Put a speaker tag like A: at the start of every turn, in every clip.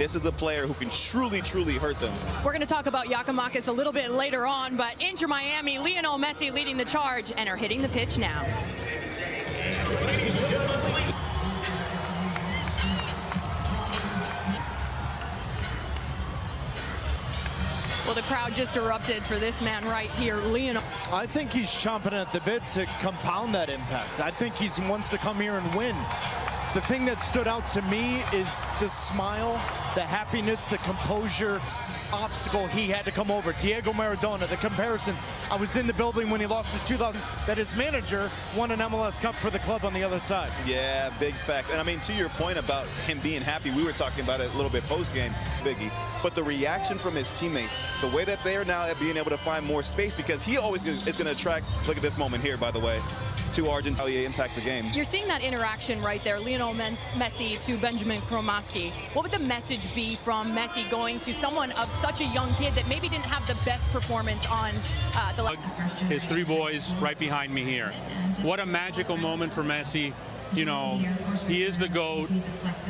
A: this is a player who can truly, truly hurt them.
B: We're going to talk about Giakoumakis a little bit later on, but Inter Miami, Lionel Messi leading the charge and are hitting the pitch now. Well, the crowd just erupted for this man right here, Lionel.
C: I think he's chomping at the bit to compound that impact. I think he wants to come here and win. The thing that stood out to me is the smile, the happiness, the composure, obstacle he had to come over. Diego Maradona, the comparisons. I was in the building when he lost in 2000, that his manager won an MLS Cup for the club on the other side.
A: Yeah, big facts. And I mean, to your point about him being happy, we were talking about it a little bit post-game, Biggie. But the reaction from his teammates, the way that they are now being able to find more space, because he always is going to attract, look at this moment here, by the way, to Argentina, how he impacts a game.
B: You're seeing that interaction right there, Lionel Messi to Benjamin Kromaski. What would the message be from Messi going to someone of such a young kid that maybe didn't have the best performance on the...
D: His three boys right behind me here. What a magical moment for Messi. You know, he is the GOAT.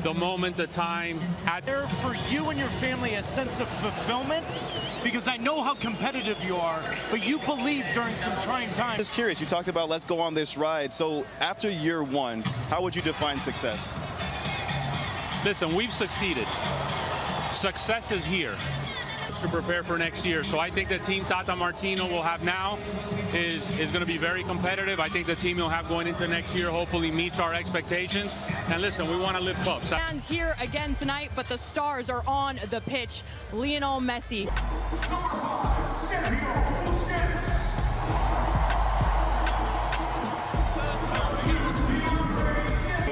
D: The moment, the time.
C: There for you and your family a sense of fulfillment, because I know how competitive you are, but you believe during some trying times.
A: Just curious, you talked about let's go on this ride. So after year one, how would you define success?
D: Listen, we've succeeded. Success is here to prepare for next year. So I think the team Tata Martino will have now is going to be very competitive. I think the team you'll have going into next year hopefully meets our expectations. And listen, we want to lift cups.
B: Fans here again tonight, but the stars are on the pitch. Lionel Messi.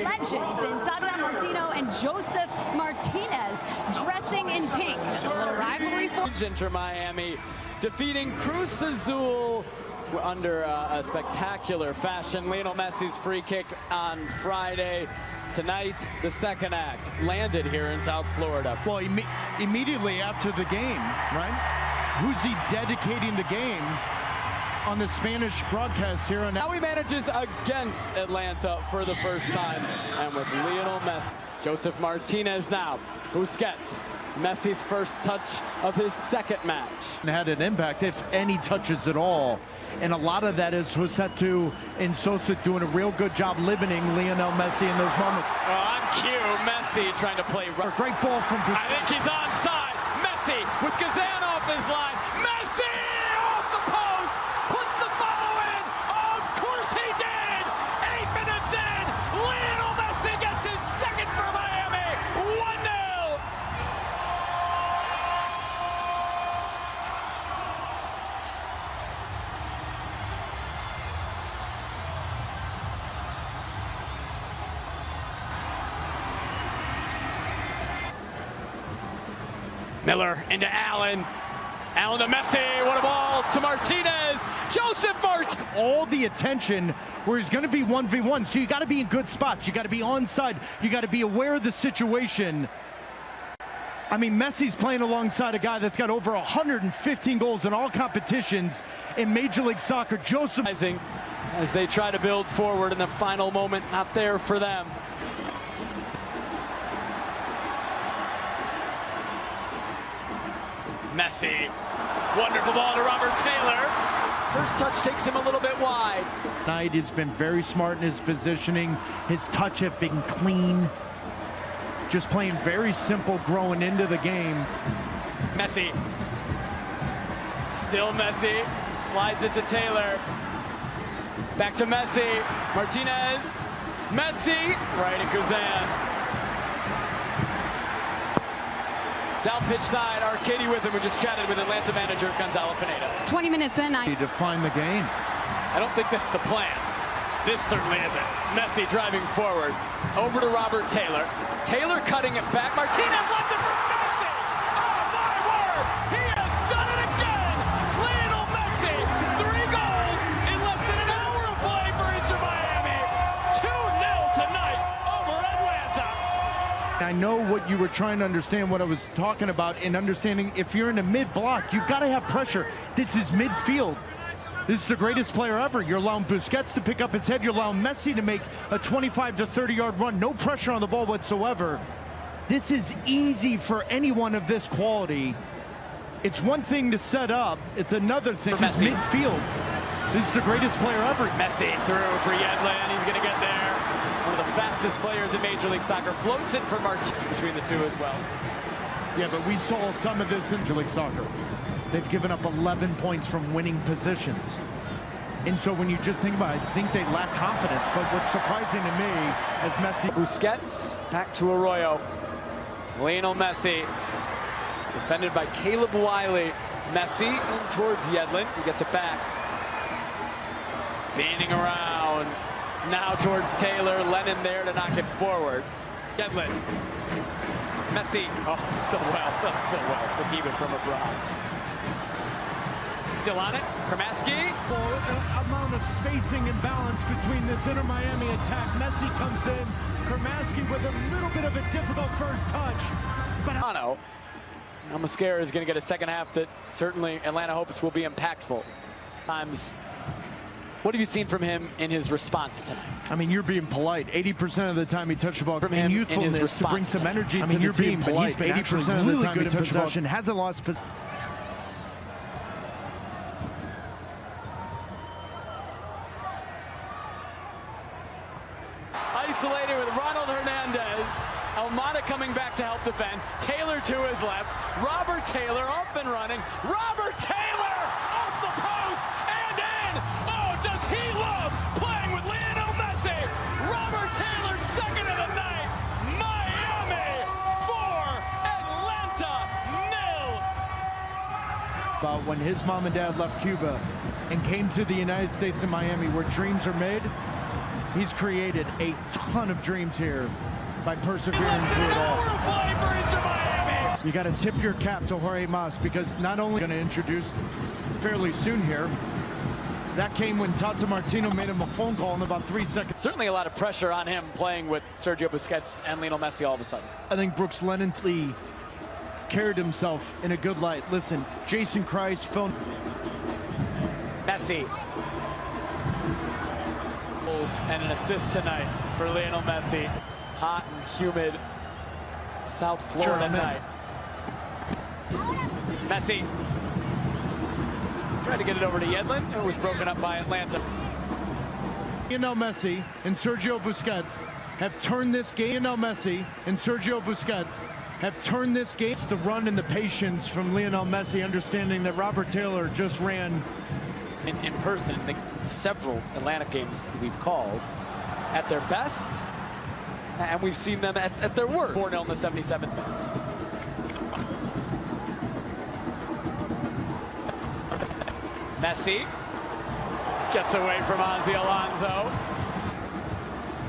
B: Legends in Tata Martino and Joseph Martinez dressing in pink. A little rivalry for
E: Inter Miami defeating Cruz Azul under a spectacular fashion. Lionel Messi's free kick on Friday. Tonight, the second act landed here in South Florida.
C: Well, immediately after the game, right? Who's he dedicating the game on the Spanish broadcast here on...
E: Now he manages against Atlanta for the first time, and with Lionel Messi. Joseph Martinez now, Busquets, Messi's first touch of his second match.
C: And had an impact, if any touches at all. And a lot of that is Josetu and Sosa doing a real good job limiting Lionel Messi in those moments.
E: On cue, Messi trying to play...
C: A great ball from Busquets.
E: I think he's onside. Messi with Kazan off his line. Messi off the post, puts the follow in. Of course he did. 8 minutes in, Lionel Messi gets his second for Miami. 1-0. Miller into Allen. Allen to Messi, what a ball to Martinez. Joseph Martinez.
C: All the attention where he's going to be 1v1, so you got to be in good spots. You got to be onside. You got to be aware of the situation. I mean, Messi's playing alongside a guy that's got over 115 goals in all competitions in Major League Soccer. Joseph,
E: as they try to build forward in the final moment, not there for them. Messi, wonderful ball to Robert Taylor. First touch takes him a little bit wide.
C: Knight has been very smart in his positioning. His touch have been clean. Just playing very simple growing into the game.
E: Messi, still Messi, slides it to Taylor. Back to Messi, Martinez, Messi, right at Kuzan. Down pitch side, Arcady with him. We just chatted with Atlanta manager Gonzalo Pineda.
B: 20 minutes in.
C: To find the game.
E: I don't think that's the plan. This certainly isn't. Messi driving forward. Over to Robert Taylor. Taylor cutting it back. Martinez left it for Messi. Oh my word! He has done it again! Lionel Messi, 3 goals in less than an hour of play for Inter Miami. 2-0 tonight over Atlanta.
C: I know what you were trying to understand, what I was talking about, and understanding if you're in a mid-block, you've got to have pressure. This is midfield. This is the greatest player ever. You're allowing Busquets to pick up his head. You're allowing Messi to make a 25 to 30 yard run. No pressure on the ball whatsoever. This is easy for anyone of this quality. It's one thing to set up, it's another thing. This is midfield. This is the greatest player ever.
E: Messi through for Yedlin. He's going to get there. One of the fastest players in Major League Soccer. Floats it for Martinez between the two as well.
C: Yeah, but we saw some of this in Major League Soccer. They've given up 11 points from winning positions. And so when you just think about it, I think they lack confidence. But what's surprising to me as Messi...
E: Busquets back to Arroyo. Lionel Messi. Defended by Caleb Wiley. Messi in towards Yedlin. He gets it back. Spinning around. Now towards Taylor. Lennon there to knock it forward. Yedlin. Messi. Oh, so well. Does so well to keep it from abroad. Still on it. Kramaski.
C: Amount of spacing and balance between this Inter Miami attack. Messi comes in. Kramaski with a little bit of a difficult first touch. But
E: now Mosquera is going to get a second half that certainly Atlanta hopes will be impactful. What have you seen from him in his response tonight?
C: I mean, you're being polite. 80% of the time he touched the ball
E: from him
C: youthfulness
E: in his
C: to bring some energy to the team. But he's been 80% of the time he touched the ball. Hasn't lost possession.
E: Isolated with Ronald Hernandez. Almada coming back to help defend. Taylor to his left. Robert Taylor up and running. Robert Taylor off the post and in. Oh, does he love playing with Lionel Messi? Robert Taylor, second of the night. Miami 4, Atlanta 0.
C: But when his mom and dad left Cuba and came to the United States and Miami, where dreams are made, he's created a ton of dreams here by persevering through it all. You got to tip your cap to Jorge Mas, because not only going to introduce fairly soon here, that came when Tata Martino made him a phone call in about 3 seconds.
E: Certainly a lot of pressure on him playing with Sergio Busquets and Lionel Messi all of a sudden.
C: I think Brooks Lennon carried himself in a good light. Listen, Jason Kreis, Phil
E: Messi. And an assist tonight for Lionel Messi. Hot and humid South Florida night. Messi tried to get it over to Yedlin, and it was broken up by Atlanta.
C: Lionel Messi and Sergio Busquets have turned this game. Lionel Messi and Sergio Busquets have turned this game. It's the run and the patience from Lionel Messi, understanding that Robert Taylor just ran
E: in person. I think several Atlanta games that we've called at their best, and we've seen them at their worst. 4-0 in the 77th minute. Messi gets away from Ozzy Alonso.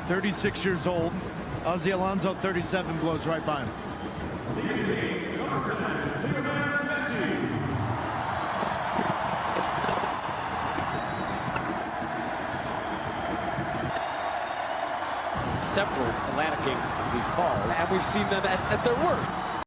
C: 36 years old. Ozzy Alonso, 37, blows right by him.
E: Several Atlanta games we've called, and we've seen them at their worst.